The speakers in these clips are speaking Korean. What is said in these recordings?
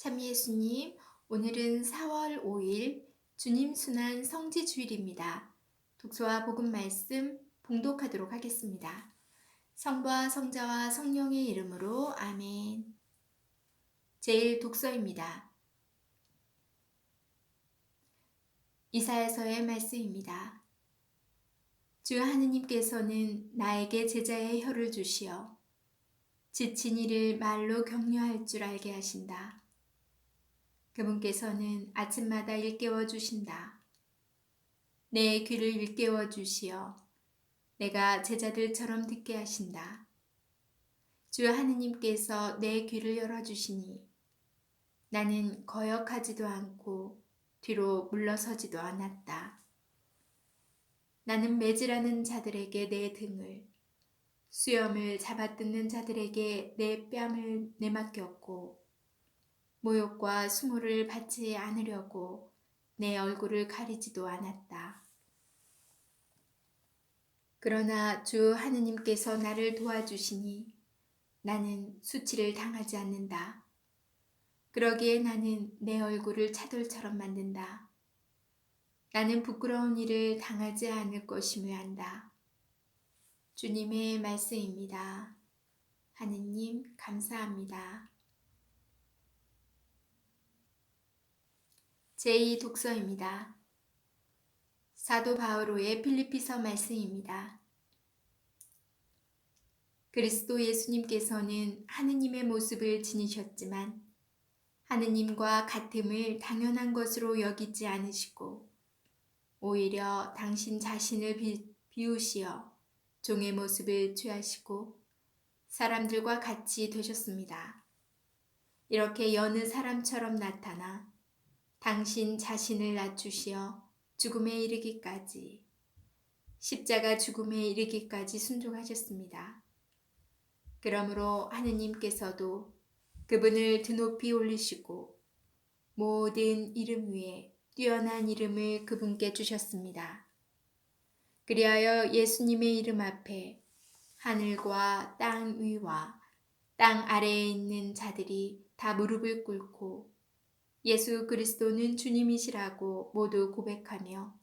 참 예수님, 오늘은 4월 5일 주님 순환 성지 주일입니다. 독서와 복음 말씀 봉독하도록 하겠습니다. 성부와 성자와 성령의 이름으로 아멘. 제일 독서입니다. 이사야서의 말씀입니다. 주 하느님께서는 나에게 제자의 혀를 주시어 지친 이를 말로 격려할 줄 알게 하신다. 그분께서는 아침마다 일깨워 주신다. 내 귀를 일깨워 주시어 내가 제자들처럼 듣게 하신다. 주 하느님께서 내 귀를 열어주시니 나는 거역하지도 않고 뒤로 물러서지도 않았다. 나는 매질하는 자들에게 내 등을, 수염을 잡아뜯는 자들에게 내 뺨을 내맡겼고, 모욕과 수모를 받지 않으려고 내 얼굴을 가리지도 않았다. 그러나 주 하느님께서 나를 도와주시니 나는 수치를 당하지 않는다. 그러기에 나는 내 얼굴을 차돌처럼 만든다. 나는 부끄러운 일을 당하지 않을 것임을 안다. 주님의 말씀입니다. 하느님 감사합니다. 제2 독서입니다. 사도 바오로의 필리피서 말씀입니다. 그리스도 예수님께서는 하느님의 모습을 지니셨지만 하느님과 같음을 당연한 것으로 여기지 않으시고 오히려 당신 자신을 비우시어 종의 모습을 취하시고 사람들과 같이 되셨습니다. 이렇게 여느 사람처럼 나타나 당신 자신을 낮추시어 죽음에 이르기까지, 십자가 죽음에 이르기까지 순종하셨습니다. 그러므로 하느님께서도 그분을 드높이 올리시고 모든 이름 위에 뛰어난 이름을 그분께 주셨습니다. 그리하여 예수님의 이름 앞에 하늘과 땅 위와 땅 아래에 있는 자들이 다 무릎을 꿇고 예수 그리스도는 주님이시라고 모두 고백하며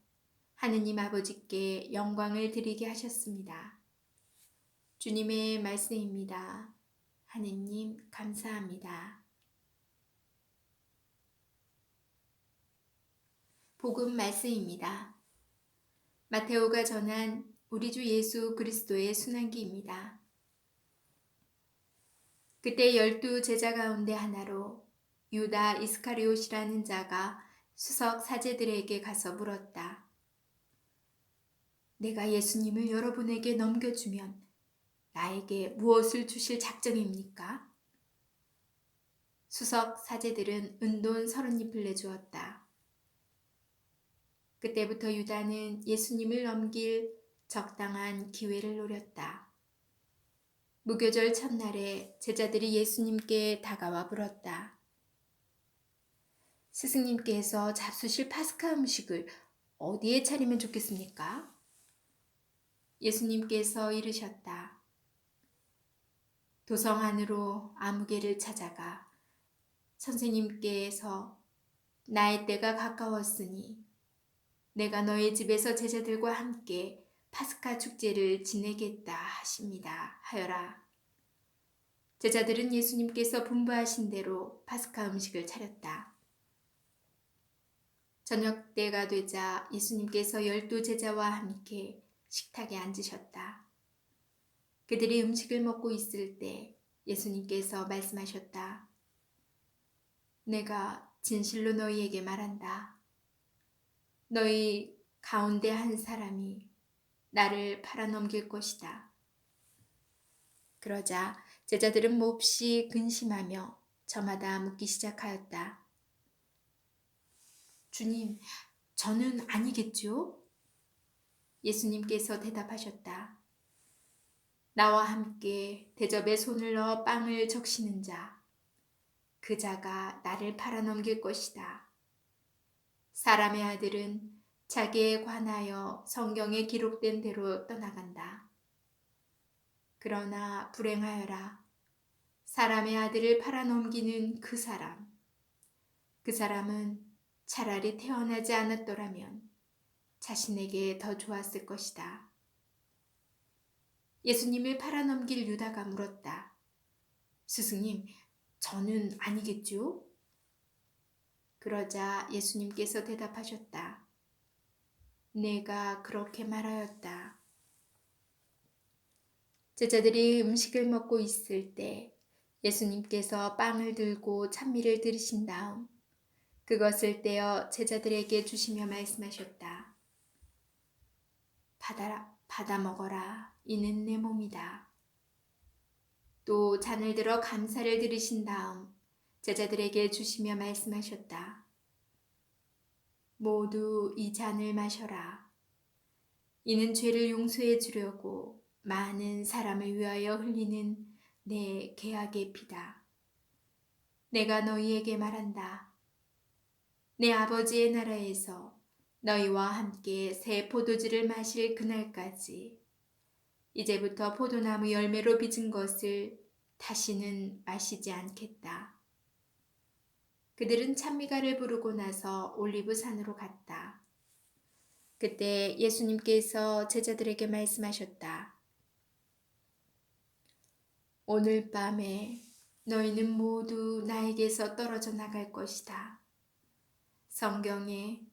하느님 아버지께 영광을 드리게 하셨습니다. 주님의 말씀입니다. 하느님 감사합니다. 복음 말씀입니다. 마테오가 전한 우리 주 예수 그리스도의 순환기입니다. 그때 12 제자 가운데 하나로 유다 이스카리옷이라는 자가 수석 사제들에게 가서 물었다. 내가 예수님을 여러분에게 넘겨주면 나에게 무엇을 주실 작정입니까? 수석 사제들은 은돈 30잎을 내주었다. 그때부터 유다는 예수님을 넘길 적당한 기회를 노렸다. 무교절 첫날에 제자들이 예수님께 다가와 물었다. 스승님께서 잡수실 파스카 음식을 어디에 차리면 좋겠습니까? 예수님께서 이르셨다. 도성 안으로 아무개를 찾아가 선생님께서 나의 때가 가까웠으니 내가 너의 집에서 제자들과 함께 파스카 축제를 지내겠다 하십니다. 하여라. 제자들은 예수님께서 분부하신 대로 파스카 음식을 차렸다. 저녁 때가 되자 예수님께서 12 제자와 함께 식탁에 앉으셨다. 그들이 음식을 먹고 있을 때 예수님께서 말씀하셨다. 내가 진실로 너희에게 말한다. 너희 가운데 한 사람이 나를 팔아넘길 것이다. 그러자 제자들은 몹시 근심하며 저마다 묻기 시작하였다. 주님, 저는 아니겠죠? 예수님께서 대답하셨다. 나와 함께 대접에 손을 넣어 빵을 적시는 자, 그 자가 나를 팔아넘길 것이다. 사람의 아들은 자기에 관하여 성경에 기록된 대로 떠나간다. 그러나 불행하여라. 사람의 아들을 팔아넘기는 그 사람. 그 사람은 차라리 태어나지 않았더라면 자신에게 더 좋았을 것이다. 예수님을 팔아넘길 유다가 물었다. 스승님, 저는 아니겠죠? 그러자 예수님께서 대답하셨다. 내가 그렇게 말하였다. 제자들이 음식을 먹고 있을 때 예수님께서 빵을 들고 찬미를 들으신 다음 그것을 떼어 제자들에게 주시며 말씀하셨다. 받아 먹어라. 이는 내 몸이다. 또 잔을 들어 감사를 들으신 다음 제자들에게 주시며 말씀하셨다. 모두 이 잔을 마셔라. 이는 죄를 용서해 주려고 많은 사람을 위하여 흘리는 내 계약의 피다. 내가 너희에게 말한다. 내 아버지의 나라에서 너희와 함께 새 포도주를 마실 그날까지 이제부터 포도나무 열매로 빚은 것을 다시는 마시지 않겠다. 그들은 찬미가를 부르고 나서 올리브산으로 갔다. 그때 예수님께서 제자들에게 말씀하셨다. 오늘 밤에 너희는 모두 나에게서 떨어져 나갈 것이다. 성경에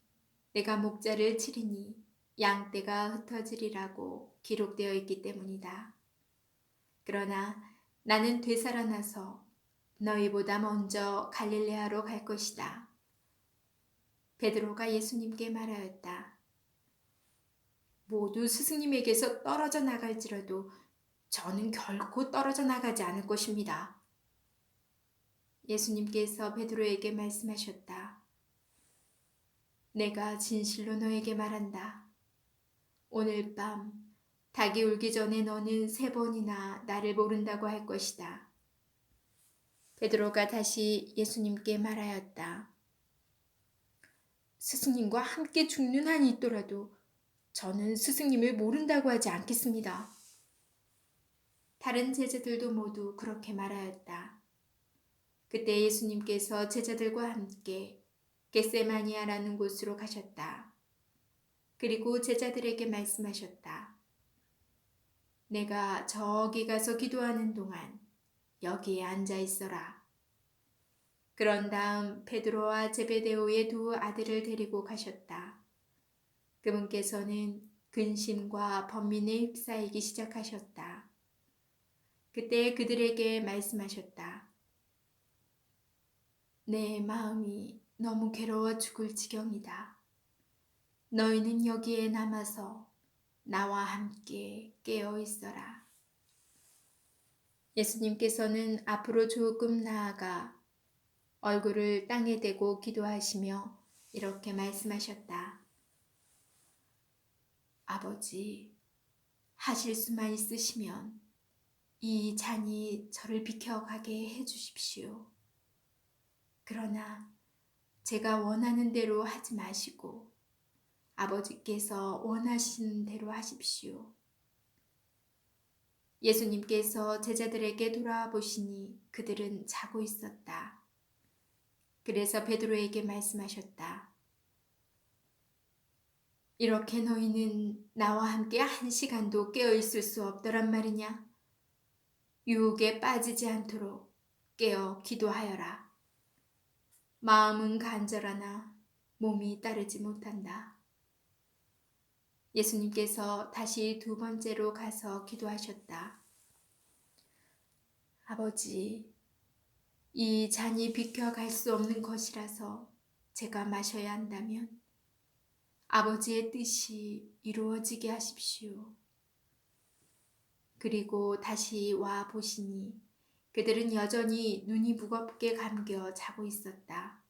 내가 목자를 치리니 양떼가 흩어지리라고 기록되어 있기 때문이다. 그러나 나는 되살아나서 너희보다 먼저 갈릴레아로 갈 것이다. 베드로가 예수님께 말하였다. 모두 스승님에게서 떨어져 나갈지라도 저는 결코 떨어져 나가지 않을 것입니다. 예수님께서 베드로에게 말씀하셨다. 내가 진실로 너에게 말한다. 오늘 밤 닭이 울기 전에 너는 3번이나 나를 모른다고 할 것이다. 베드로가 다시 예수님께 말하였다. 스승님과 함께 죽는 한이 있더라도 저는 스승님을 모른다고 하지 않겠습니다. 다른 제자들도 모두 그렇게 말하였다. 그때 예수님께서 제자들과 함께 겟세마니아라는 곳으로 가셨다. 그리고 제자들에게 말씀하셨다. 내가 저기 가서 기도하는 동안 여기에 앉아 있어라. 그런 다음 베드로와 제베데오의 2 아들을 데리고 가셨다. 그분께서는 근심과 번민에 휩싸이기 시작하셨다. 그때 그들에게 말씀하셨다. 내 마음이 너무 괴로워 죽을 지경이다. 너희는 여기에 남아서 나와 함께 깨어 있어라. 예수님께서는 앞으로 조금 나아가 얼굴을 땅에 대고 기도하시며 이렇게 말씀하셨다. 아버지, 하실 수만 있으시면 이 잔이 저를 비켜가게 해주십시오. 그러나 제가 원하는 대로 하지 마시고 아버지께서 원하시는 대로 하십시오. 예수님께서 제자들에게 돌아와 보시니 그들은 자고 있었다. 그래서 베드로에게 말씀하셨다. 이렇게 너희는 나와 함께 1시간도 깨어 있을 수 없더란 말이냐? 유혹에 빠지지 않도록 깨어 기도하여라. 마음은 간절하나 몸이 따르지 못한다. 예수님께서 다시 2번째로 가서 기도하셨다. 아버지, 이 잔이 비켜갈 수 없는 것이라서 제가 마셔야 한다면 아버지의 뜻이 이루어지게 하십시오. 그리고 다시 와 보시니 그들은 여전히 눈이 무겁게 감겨 자고 있었다.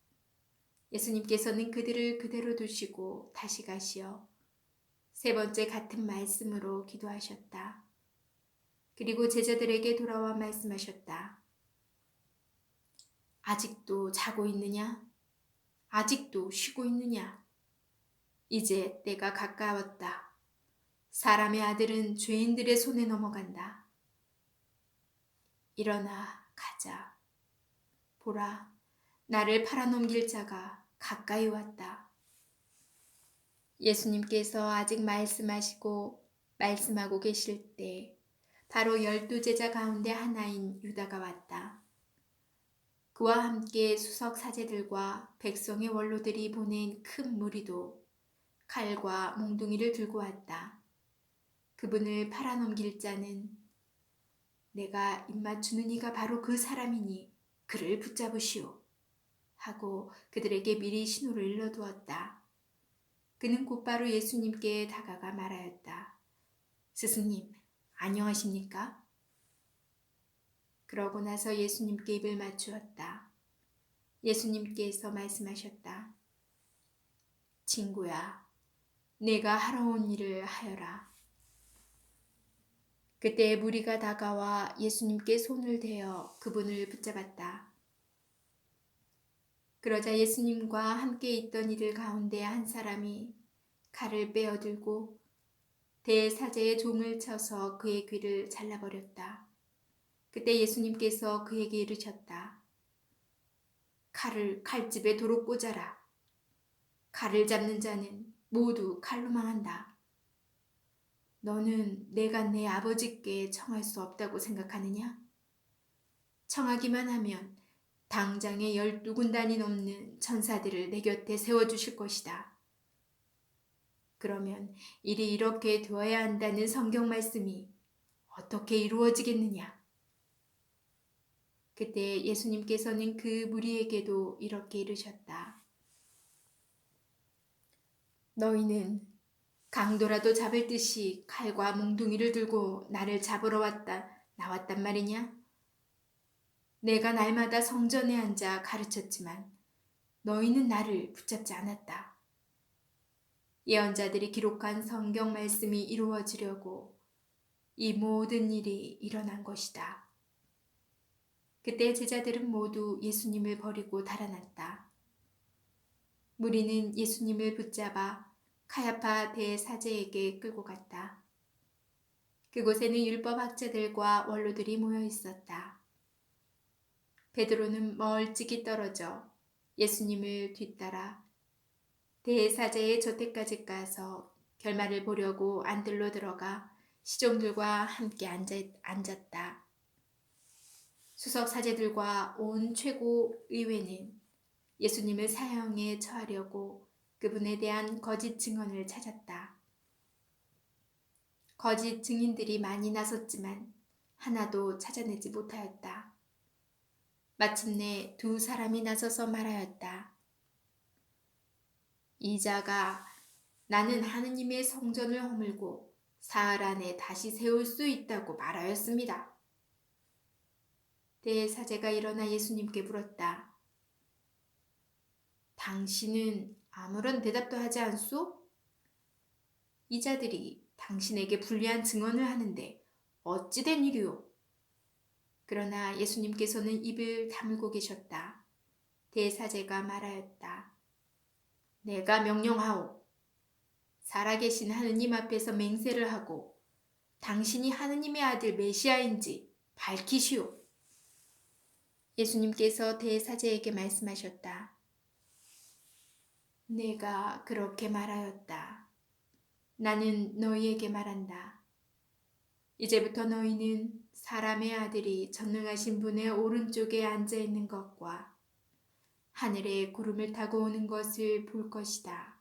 예수님께서는 그들을 그대로 두시고 다시 가시어 3번째 같은 말씀으로 기도하셨다. 그리고 제자들에게 돌아와 말씀하셨다. 아직도 자고 있느냐? 아직도 쉬고 있느냐? 이제 때가 가까웠다. 사람의 아들은 죄인들의 손에 넘어간다. 일어나 가자. 보라, 나를 팔아넘길 자가 가까이 왔다. 예수님께서 아직 말씀하고 계실 때 바로 12제자 가운데 하나인 유다가 왔다. 그와 함께 수석 사제들과 백성의 원로들이 보낸 큰 무리도 칼과 몽둥이를 들고 왔다. 그분을 팔아넘길 자는 내가 입맞추는 이가 바로 그 사람이니 그를 붙잡으시오 하고 그들에게 미리 신호를 일러두었다. 그는 곧바로 예수님께 다가가 말하였다. 스승님, 안녕하십니까? 그러고 나서 예수님께 입을 맞추었다. 예수님께서 말씀하셨다. 친구야, 내가 하러 온 일을 하여라. 그때 무리가 다가와 예수님께 손을 대어 그분을 붙잡았다. 그러자 예수님과 함께 있던 이들 가운데 한 사람이 칼을 빼어들고 대사제의 종을 쳐서 그의 귀를 잘라버렸다. 그때 예수님께서 그에게 이르셨다. 칼을 칼집에 도로 꽂아라. 칼을 잡는 자는 모두 칼로 망한다. 너는 내가 내 아버지께 청할 수 없다고 생각하느냐? 청하기만 하면 당장에 12군단이 넘는 천사들을 내 곁에 세워주실 것이다. 그러면 일이 이렇게 되어야 한다는 성경 말씀이 어떻게 이루어지겠느냐? 그때 예수님께서는 그 무리에게도 이렇게 이르셨다. 너희는 강도라도 잡을 듯이 칼과 몽둥이를 들고 나를 잡으러 나왔단 말이냐? 내가 날마다 성전에 앉아 가르쳤지만 너희는 나를 붙잡지 않았다. 예언자들이 기록한 성경 말씀이 이루어지려고 이 모든 일이 일어난 것이다. 그때 제자들은 모두 예수님을 버리고 달아났다. 무리는 예수님을 붙잡아 카야파 대사제에게 끌고 갔다. 그곳에는 율법학자들과 원로들이 모여 있었다. 베드로는 멀찍이 떨어져 예수님을 뒤따라 대사제의 저택까지 가서 결말을 보려고 안들로 들어가 시종들과 함께 앉았다. 수석 사제들과 온 최고 의회는 예수님을 사형에 처하려고 그분에 대한 거짓 증언을 찾았다. 거짓 증인들이 많이 나섰지만 하나도 찾아내지 못하였다. 마침내 두 사람이 나서서 말하였다. 이 자가 나는 하느님의 성전을 허물고 사흘 안에 다시 세울 수 있다고 말하였습니다. 대사제가 일어나 예수님께 물었다. 당신은 아무런 대답도 하지 않소? 이 자들이 당신에게 불리한 증언을 하는데 어찌 된 일이오? 그러나 예수님께서는 입을 다물고 계셨다. 대사제가 말하였다. 내가 명령하오. 살아계신 하느님 앞에서 맹세를 하고 당신이 하느님의 아들 메시아인지 밝히시오. 예수님께서 대사제에게 말씀하셨다. 내가 그렇게 말하였다. 나는 너희에게 말한다. 이제부터 너희는 사람의 아들이 전능하신 분의 오른쪽에 앉아 있는 것과 하늘에 구름을 타고 오는 것을 볼 것이다.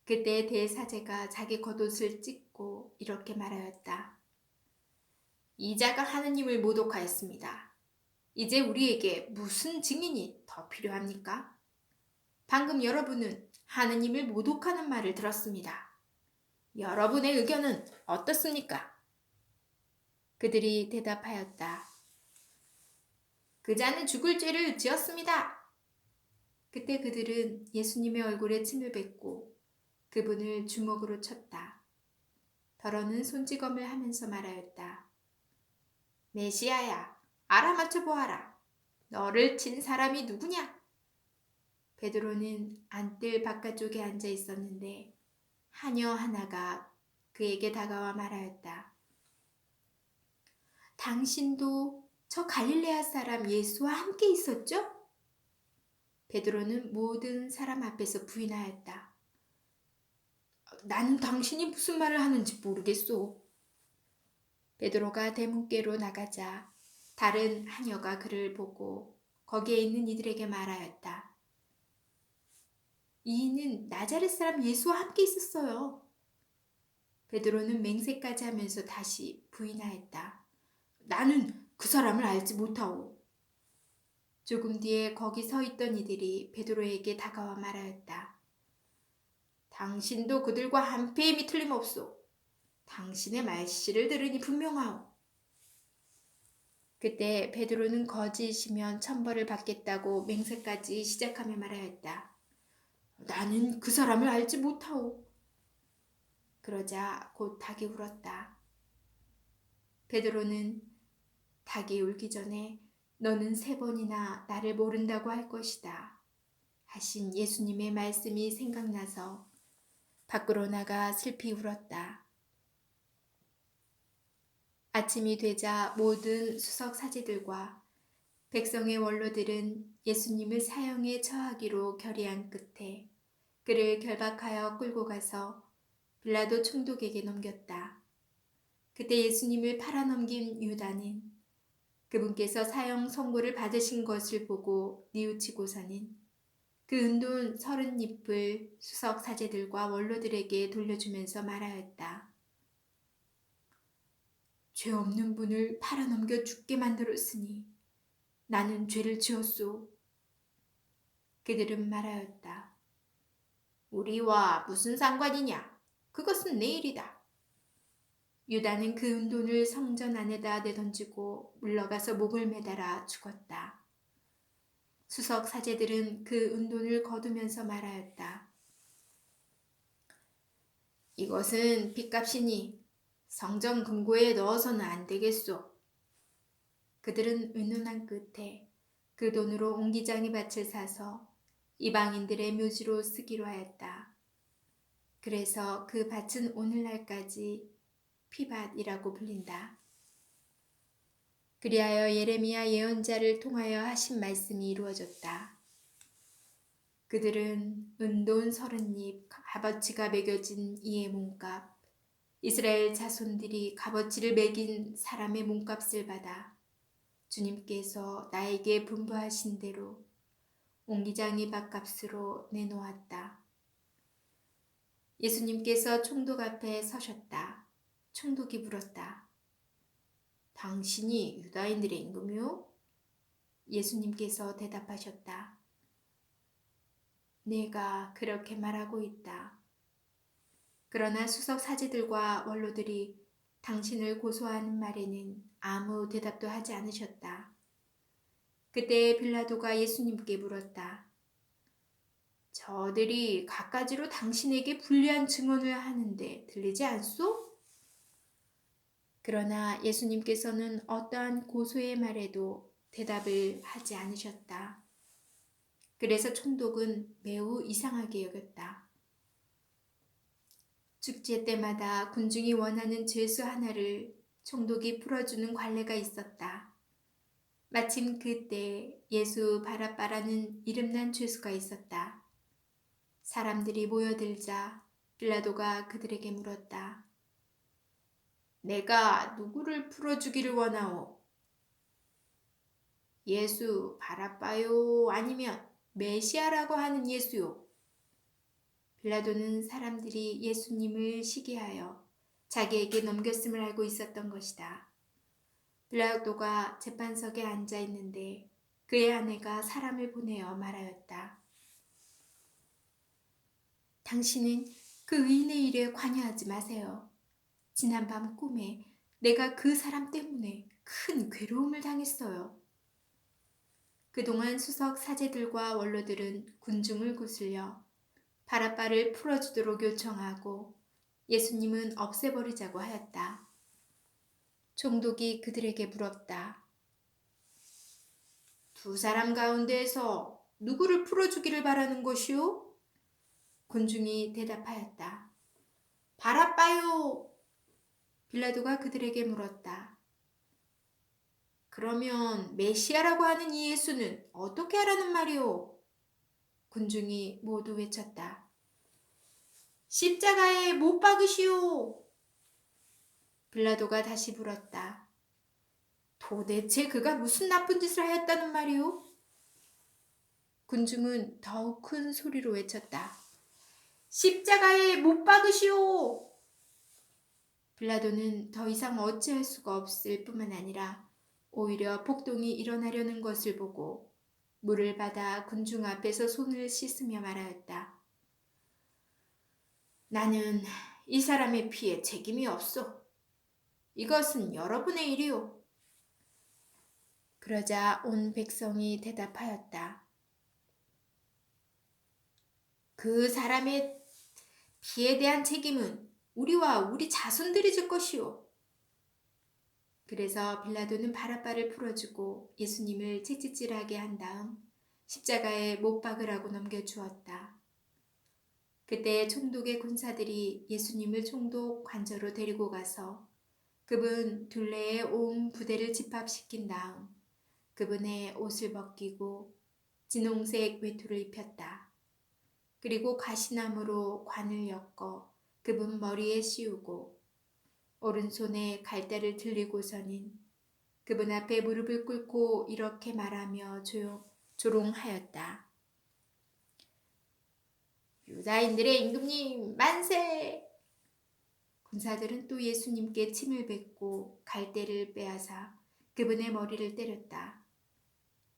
그때 대사제가 자기 겉옷을 찢고 이렇게 말하였다. 이 자가 하느님을 모독하였습니다. 이제 우리에게 무슨 증인이 더 필요합니까? 방금 여러분은 하느님을 모독하는 말을 들었습니다. 여러분의 의견은 어떻습니까? 그들이 대답하였다. 그 자는 죽을 죄를 지었습니다. 그때 그들은 예수님의 얼굴에 침을 뱉고 그분을 주먹으로 쳤다. 더러는 손찌검을 하면서 말하였다. 메시아야, 알아맞혀 보아라. 너를 친 사람이 누구냐? 베드로는 안뜰 바깥쪽에 앉아 있었는데 하녀 하나가 그에게 다가와 말하였다. 당신도 저 갈릴레아 사람 예수와 함께 있었죠? 베드로는 모든 사람 앞에서 부인하였다. 나는 당신이 무슨 말을 하는지 모르겠소. 베드로가 대문께로 나가자 다른 하녀가 그를 보고 거기에 있는 이들에게 말하였다. 이는 나자렛 사람 예수와 함께 있었어요. 베드로는 맹세까지 하면서 다시 부인하였다. 나는 그 사람을 알지 못하오. 조금 뒤에 거기 서 있던 이들이 베드로에게 다가와 말하였다. 당신도 그들과 한패임이 틀림없소. 당신의 말씨를 들으니 분명하오. 그때 베드로는 거짓이면 천벌을 받겠다고 맹세까지 시작하며 말하였다. 나는 그 사람을 알지 못하오. 그러자 곧 닭이 울었다. 베드로는 닭이 울기 전에 너는 3번이나 나를 모른다고 할 것이다 하신 예수님의 말씀이 생각나서 밖으로 나가 슬피 울었다. 아침이 되자 모든 수석 사제들과 백성의 원로들은 예수님을 사형에 처하기로 결의한 끝에 그를 결박하여 끌고 가서 빌라도 총독에게 넘겼다. 그때 예수님을 팔아넘긴 유다는 그분께서 사형 선고를 받으신 것을 보고 뉘우치고서는 그 은돈 30잎을 수석 사제들과 원로들에게 돌려주면서 말하였다. 죄 없는 분을 팔아넘겨 죽게 만들었으니 나는 죄를 지었소. 그들은 말하였다. 우리와 무슨 상관이냐? 그것은 내 일이다. 유다는 그 은돈을 성전 안에다 내던지고 물러가서 목을 매달아 죽었다. 수석 사제들은 그 은돈을 거두면서 말하였다. 이것은 빚값이니 성전 금고에 넣어서는 안 되겠소. 그들은 의논한 끝에 그 돈으로 옹기장이 밭을 사서 이방인들의 묘지로 쓰기로 하였다. 그래서 그 밭은 오늘날까지 피밭이라고 불린다. 그리하여 예레미야 예언자를 통하여 하신 말씀이 이루어졌다. 그들은 은돈 30잎 값어치가 매겨진 이의 몸값, 이스라엘 자손들이 값어치를 매긴 사람의 몸값을 받아 주님께서 나에게 분부하신 대로 옹기장이 밭값으로 내놓았다. 예수님께서 총독 앞에 서셨다. 총독이 물었다. 당신이 유다인들의 임금이요? 예수님께서 대답하셨다. 내가 그렇게 말하고 있다. 그러나 수석 사제들과 원로들이 당신을 고소하는 말에는 아무 대답도 하지 않으셨다. 그때 빌라도가 예수님께 물었다. 저들이 갖가지로 당신에게 불리한 증언을 하는데 들리지 않소? 그러나 예수님께서는 어떠한 고소의 말에도 대답을 하지 않으셨다. 그래서 총독은 매우 이상하게 여겼다. 축제 때마다 군중이 원하는 죄수 하나를 총독이 풀어주는 관례가 있었다. 마침 그때 예수 바라바라는 이름난 죄수가 있었다. 사람들이 모여들자 빌라도가 그들에게 물었다. 내가 누구를 풀어주기를 원하오? 예수 바라바요? 아니면 메시아라고 하는 예수요? 빌라도는 사람들이 예수님을 시기하여 자기에게 넘겼음을 알고 있었던 것이다. 빌라도가 재판석에 앉아 있는데 그의 아내가 사람을 보내어 말하였다. 당신은 그 의인의 일에 관여하지 마세요. 지난밤 꿈에 내가 그 사람 때문에 큰 괴로움을 당했어요. 그동안 수석 사제들과 원로들은 군중을 구슬려 바라바를 풀어주도록 요청하고 예수님은 없애버리자고 하였다. 총독이 그들에게 물었다. 두 사람 가운데에서 누구를 풀어주기를 바라는 것이오? 군중이 대답하였다. 바라바요! 빌라도가 그들에게 물었다. 그러면 메시아라고 하는 이 예수는 어떻게 하라는 말이오? 군중이 모두 외쳤다. 십자가에 못 박으시오. 빌라도가 다시 물었다. 도대체 그가 무슨 나쁜 짓을 하였다는 말이오? 군중은 더욱 큰 소리로 외쳤다. 십자가에 못 박으시오. 빌라도는 더 이상 어찌할 수가 없을 뿐만 아니라 오히려 폭동이 일어나려는 것을 보고 물을 받아 군중 앞에서 손을 씻으며 말하였다. 나는 이 사람의 피에 책임이 없소. 이것은 여러분의 일이오. 그러자 온 백성이 대답하였다. 그 사람의 피에 대한 책임은 우리와 우리 자손들이 질 것이오. 그래서 빌라도는 바라바를 풀어주고 예수님을 채찍질하게 한 다음 십자가에 못 박으라고 넘겨주었다. 그때 총독의 군사들이 예수님을 총독 관저로 데리고 가서 그분 둘레에 온 부대를 집합시킨 다음 그분의 옷을 벗기고 진홍색 외투를 입혔다. 그리고 가시나무로 관을 엮어 그분 머리에 씌우고 오른손에 갈대를 들리고서는 그분 앞에 무릎을 꿇고 이렇게 말하며 조롱하였다. 유다인들의 임금님 만세! 군사들은 또 예수님께 침을 뱉고 갈대를 빼앗아 그분의 머리를 때렸다.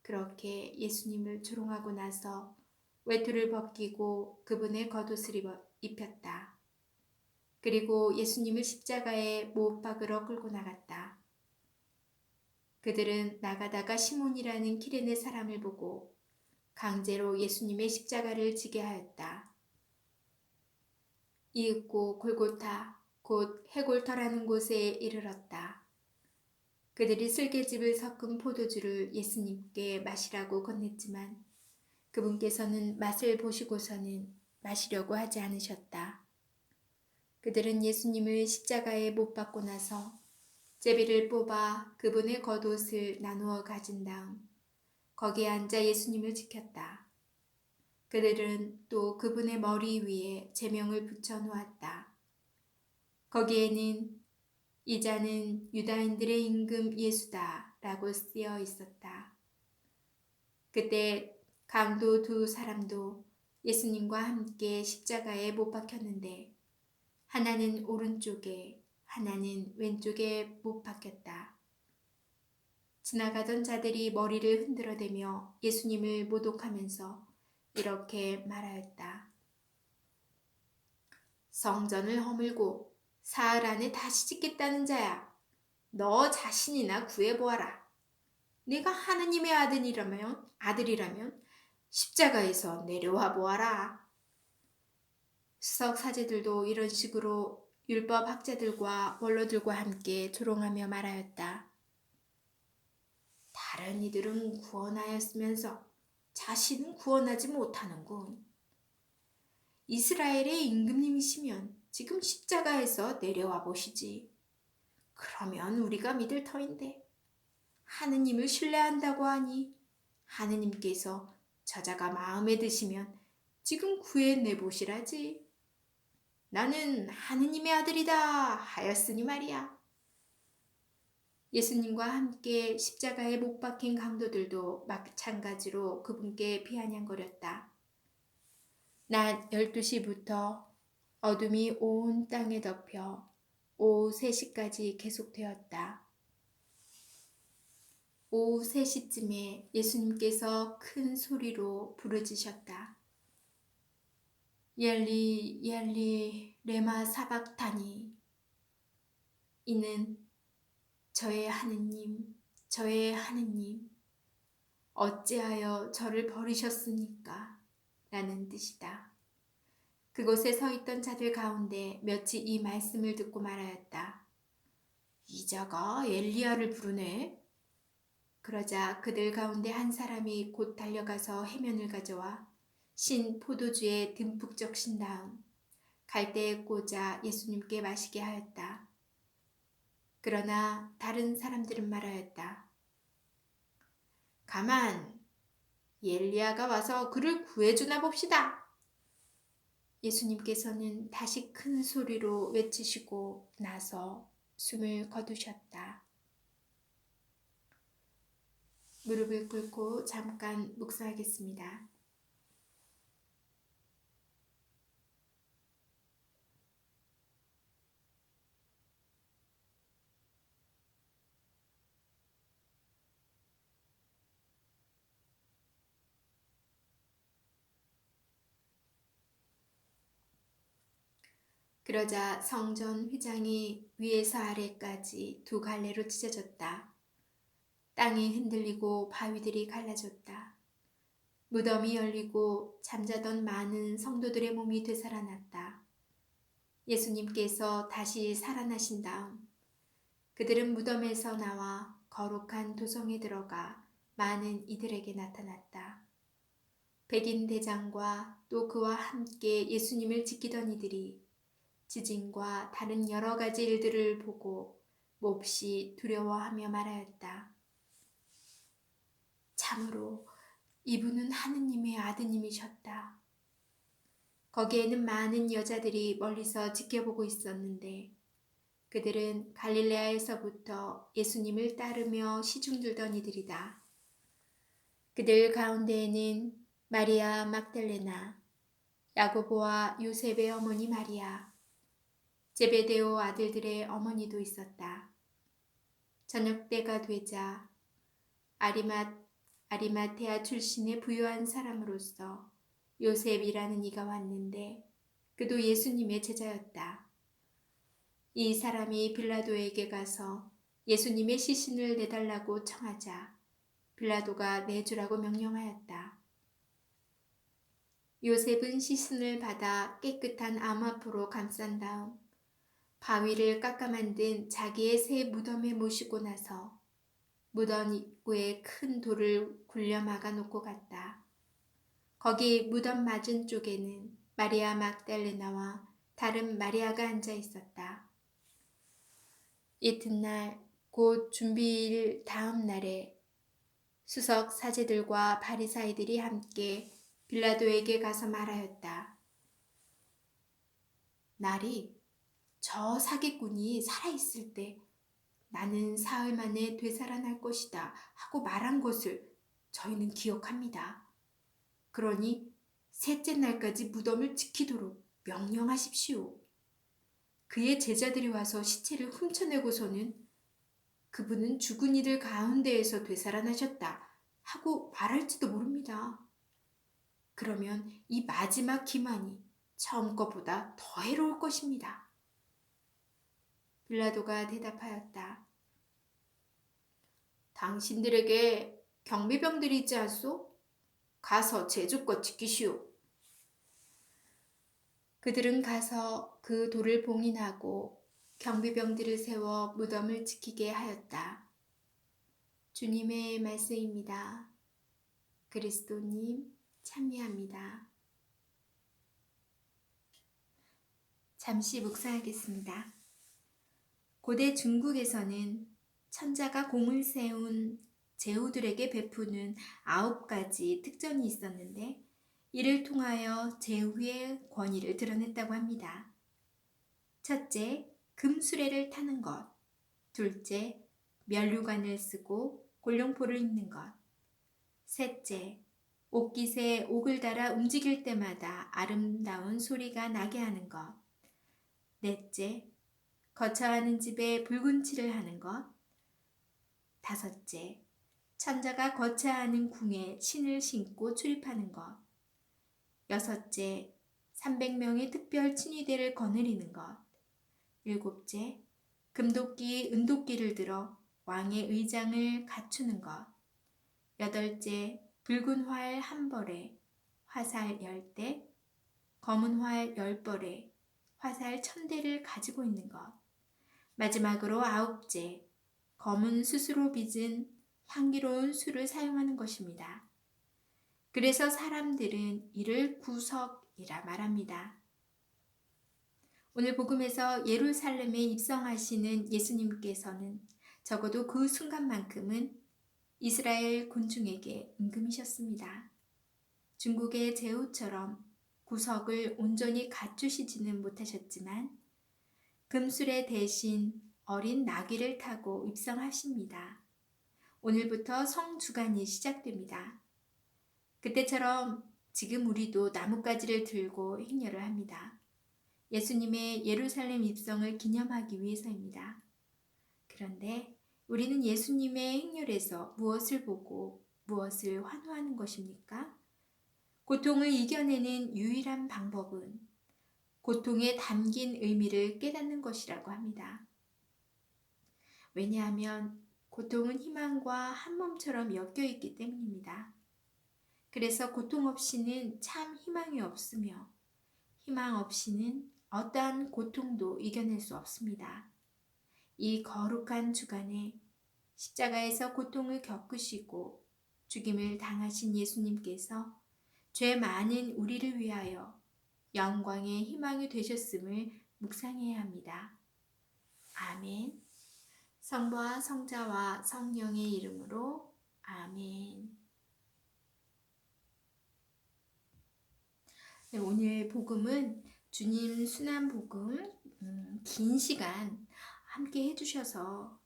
그렇게 예수님을 조롱하고 나서 외투를 벗기고 그분의 겉옷을 입혔다. 그리고 예수님을 십자가에 못 박으러 끌고 나갔다. 그들은 나가다가 시몬이라는 키레네 사람을 보고 강제로 예수님의 십자가를 지게 하였다. 이윽고 골고타 곧 해골터라는 곳에 이르렀다. 그들이 쓸개즙을 섞은 포도주를 예수님께 마시라고 건넸지만 그분께서는 맛을 보시고서는 마시려고 하지 않으셨다. 그들은 예수님을 십자가에 못 박고 나서 제비를 뽑아 그분의 겉옷을 나누어 가진 다음 거기에 앉아 예수님을 지켰다. 그들은 또 그분의 머리 위에 제명을 붙여 놓았다. 거기에는 이 자는 유다인들의 임금 예수다 라고 쓰여 있었다. 그때 강도 두 사람도 예수님과 함께 십자가에 못 박혔는데 하나는 오른쪽에 하나는 왼쪽에 못 박혔다. 지나가던 자들이 머리를 흔들어대며 예수님을 모독하면서 이렇게 말하였다. 성전을 허물고 사흘 안에 다시 짓겠다는 자야. 너 자신이나 구해보아라. 네가 하느님의 아들이라면 십자가에서 내려와 보아라. 수석 사제들도 이런 식으로 율법 학자들과 원로들과 함께 조롱하며 말하였다. 다른 이들은 구원하였으면서 자신은 구원하지 못하는군. 이스라엘의 임금님이시면 지금 십자가에서 내려와 보시지. 그러면 우리가 믿을 터인데 하느님을 신뢰한다고 하니 하느님께서 저자가 마음에 드시면 지금 구해내 보시라지. 나는 하느님의 아들이다 하였으니 말이야. 예수님과 함께 십자가에 못 박힌 강도들도 마찬가지로 그분께 비아냥거렸다. 낮 12시부터 어둠이 온 땅에 덮여 오후 3시까지 계속되었다. 오후 3시쯤에 예수님께서 큰 소리로 부르짖으셨다. 옐리 옐리 레마 사박타니. 이는 저의 하느님 저의 하느님 어찌하여 저를 버리셨습니까? 라는 뜻이다. 그곳에 서 있던 자들 가운데 몇이 이 말씀을 듣고 말하였다. 이 자가 엘리야를 부르네. 그러자 그들 가운데 한 사람이 곧 달려가서 해면을 가져와 신 포도주에 듬뿍 적신 다음 갈대에 꽂아 예수님께 마시게 하였다. 그러나 다른 사람들은 말하였다. 가만, 엘리야가 와서 그를 구해주나 봅시다. 예수님께서는 다시 큰 소리로 외치시고 나서 숨을 거두셨다. 무릎을 꿇고 잠깐 묵상하겠습니다. 그러자 성전 휘장이 위에서 아래까지 두 갈래로 찢어졌다. 땅이 흔들리고 바위들이 갈라졌다. 무덤이 열리고 잠자던 많은 성도들의 몸이 되살아났다. 예수님께서 다시 살아나신 다음 그들은 무덤에서 나와 거룩한 도성에 들어가 많은 이들에게 나타났다. 백인 대장과 또 그와 함께 예수님을 지키던 이들이 지진과 다른 여러 가지 일들을 보고 몹시 두려워하며 말하였다. 참으로 이분은 하느님의 아드님이셨다. 거기에는 많은 여자들이 멀리서 지켜보고 있었는데 그들은 갈릴레아에서부터 예수님을 따르며 시중 들던 이들이다. 그들 가운데에는 마리아 막달레나, 야고보와 요셉의 어머니 마리아, 제베데오 아들들의 어머니도 있었다. 저녁 때가 되자 아리마테아 출신의 부유한 사람으로서 요셉이라는 이가 왔는데 그도 예수님의 제자였다. 이 사람이 빌라도에게 가서 예수님의 시신을 내달라고 청하자 빌라도가 내주라고 명령하였다. 요셉은 시신을 받아 깨끗한 암화포로 감싼 다음 바위를 깎아 만든 자기의 새 무덤에 모시고 나서 무덤 입구에 큰 돌을 굴려 막아 놓고 갔다. 거기 무덤 맞은 쪽에는 마리아 막달레나와 다른 마리아가 앉아 있었다. 이튿날 곧 준비일 다음 날에 수석 사제들과 바리사이들이 함께 빌라도에게 가서 말하였다. 날이 저 사기꾼이 살아있을 때 나는 사흘 만에 되살아날 것이다 하고 말한 것을 저희는 기억합니다. 그러니 셋째 날까지 무덤을 지키도록 명령하십시오. 그의 제자들이 와서 시체를 훔쳐내고서는 그분은 죽은 이들 가운데에서 되살아나셨다 하고 말할지도 모릅니다. 그러면 이 마지막 기만이 처음 것보다 더 해로울 것입니다. 빌라도가 대답하였다. 당신들에게 경비병들이 있지 않소? 가서 제주껏 지키시오. 그들은 가서 그 돌을 봉인하고 경비병들을 세워 무덤을 지키게 하였다. 주님의 말씀입니다. 그리스도님 참여합니다. 잠시 묵상하겠습니다. 고대 중국에서는 천자가 공을 세운 제후들에게 베푸는 9가지 특전이 있었는데 이를 통하여 제후의 권위를 드러냈다고 합니다. 첫째, 금수레를 타는 것. 둘째, 면류관을 쓰고 골룡포를 입는 것. 셋째, 옥깃에 옥을 달아 움직일 때마다 아름다운 소리가 나게 하는 것. 넷째, 거처하는 집에 붉은 칠을 하는 것. 다섯째, 천자가 거처하는 궁에 신을 신고 출입하는 것. 여섯째, 300명의 특별 친위대를 거느리는 것. 일곱째, 금도끼, 은도끼를 들어 왕의 의장을 갖추는 것. 여덟째, 붉은 활 1벌에 화살 10대, 검은 활 10벌에 화살 1000대를 가지고 있는 것. 마지막으로 9째, 검은 수수로 빚은 향기로운 술을 사용하는 것입니다. 그래서 사람들은 이를 구석이라 말합니다. 오늘 복음에서 예루살렘에 입성하시는 예수님께서는 적어도 그 순간만큼은 이스라엘 군중에게 임금이셨습니다. 중국의 제후처럼 구석을 온전히 갖추시지는 못하셨지만 금술의 대신 어린 나귀를 타고 입성하십니다. 오늘부터 성주간이 시작됩니다. 그때처럼 지금 우리도 나뭇가지를 들고 행렬을 합니다. 예수님의 예루살렘 입성을 기념하기 위해서입니다. 그런데 우리는 예수님의 행렬에서 무엇을 보고 무엇을 환호하는 것입니까? 고통을 이겨내는 유일한 방법은 고통에 담긴 의미를 깨닫는 것이라고 합니다. 왜냐하면 고통은 희망과 한 몸처럼 엮여 있기 때문입니다. 그래서 고통 없이는 참 희망이 없으며 희망 없이는 어떠한 고통도 이겨낼 수 없습니다. 이 거룩한 주간에 십자가에서 고통을 겪으시고 죽임을 당하신 예수님께서 죄 많은 우리를 위하여 영광의 희망이 되셨음을 묵상해야 합니다. 아멘. 성부와 성자와 성령의 이름으로 아멘. 네, 오늘 복음은 주님 순환 복음 긴 시간 함께 해주셔서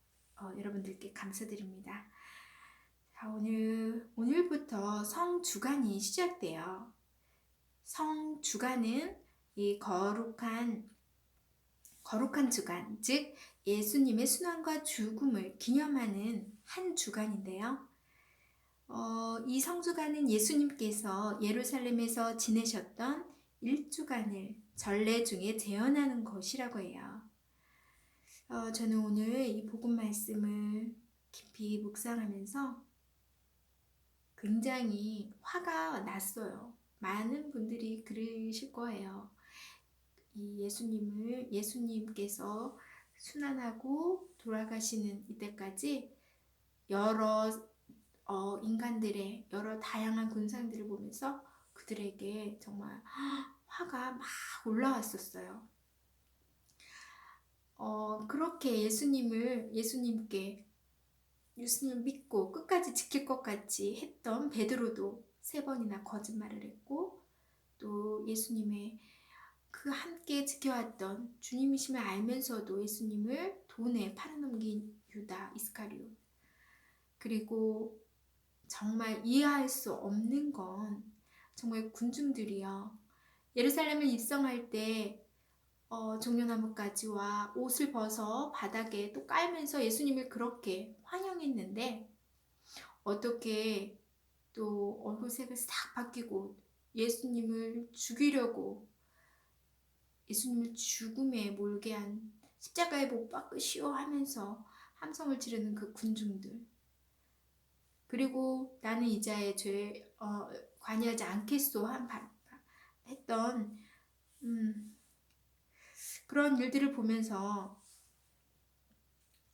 여러분들께 감사드립니다. 자, 오늘부터 성주간이 시작돼요. 성주간은 이 거룩한 주간, 즉 예수님의 순환과 죽음을 기념하는 한 주간인데요. 이 성주간은 예수님께서 예루살렘에서 지내셨던 1주간을 전례 중에 재현하는 것이라고 해요. 저는 오늘 이 복음 말씀을 깊이 묵상하면서 굉장히 화가 났어요. 많은 분들이 그러실 거예요. 이 예수님께서 순환하고 돌아가시는 이때까지 여러 인간들의 여러 다양한 군상들을 보면서 그들에게 정말 화가 막 올라왔었어요. 그렇게 예수님을 믿고 끝까지 지킬 것 같이 했던 베드로도 3번이나 거짓말을 했고, 또 예수님의 그 함께 지켜왔던 주님이심을 알면서도 예수님을 돈에 팔아넘긴 유다 이스카리오, 그리고 정말 이해할 수 없는 건 정말 군중들이요, 예루살렘을 입성할 때 종려나뭇가지와 옷을 벗어 바닥에 또 깔면서 예수님을 그렇게 환영했는데 어떻게 또 얼굴색을 싹 바뀌고 예수님을 죽이려고, 예수님을 죽음에 몰게 한 십자가에 못 박으시오 하면서 함성을 지르는 그 군중들, 그리고 나는 이자의 죄에 관여하지 않겠소 했던 그런 일들을 보면서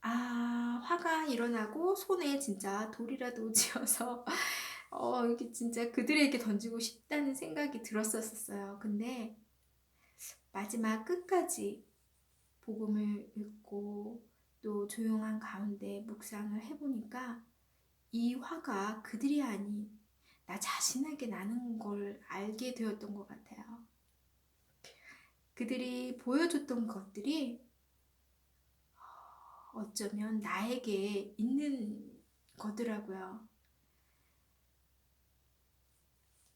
화가 일어나고 손에 진짜 돌이라도 쥐어서 이게 진짜 그들에게 던지고 싶다는 생각이 들었었어요. 근데 마지막 끝까지 복음을 읽고 또 조용한 가운데 묵상을 해보니까 이 화가 그들이 아닌 나 자신에게 나는 걸 알게 되었던 것 같아요. 그들이 보여줬던 것들이 어쩌면 나에게 있는 거더라고요.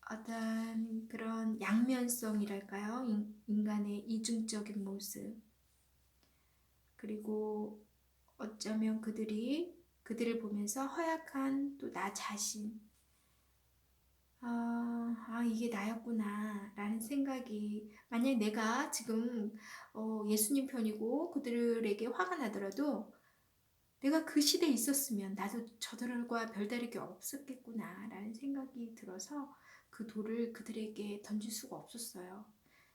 어떤 그런 양면성이랄까요? 인간의 이중적인 모습. 그리고 어쩌면 그들을 보면서 허약한 또 나 자신, 이게 나였구나 라는 생각이, 만약 내가 지금 예수님 편이고 그들에게 화가 나더라도 내가 그 시대에 있었으면 나도 저들과 별다르게 없었겠구나 라는 생각이 들어서 그 돌을 그들에게 던질 수가 없었어요.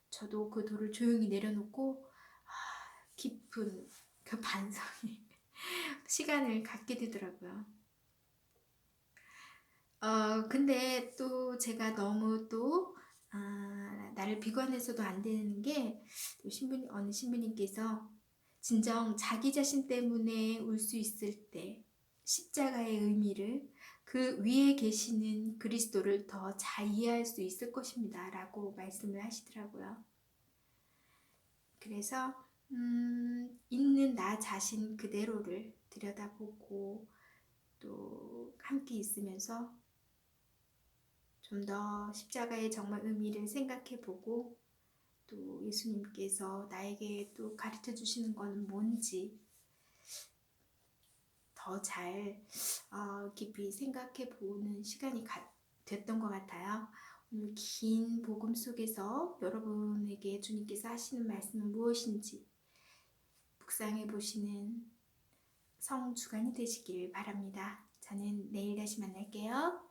저도 그 돌을 조용히 내려놓고 깊은 그 반성의 시간을 갖게 되더라고요. 근데 또 제가 너무 또 나를 비관해서도 안 되는 게, 어느 신부님께서 진정 자기 자신 때문에 울 수 있을 때 십자가의 의미를, 그 위에 계시는 그리스도를 더 잘 이해할 수 있을 것입니다. 라고 말씀을 하시더라고요. 그래서 있는 나 자신 그대로를 들여다보고 또 함께 있으면서 좀 더 십자가의 정말 의미를 생각해보고 또 예수님께서 나에게 또 가르쳐 주시는 건 뭔지 더 잘 깊이 생각해 보는 시간이 됐던 것 같아요. 오늘 긴 복음 속에서 여러분에게 주님께서 하시는 말씀은 무엇인지 묵상해 보시는 성주간이 되시길 바랍니다. 저는 내일 다시 만날게요.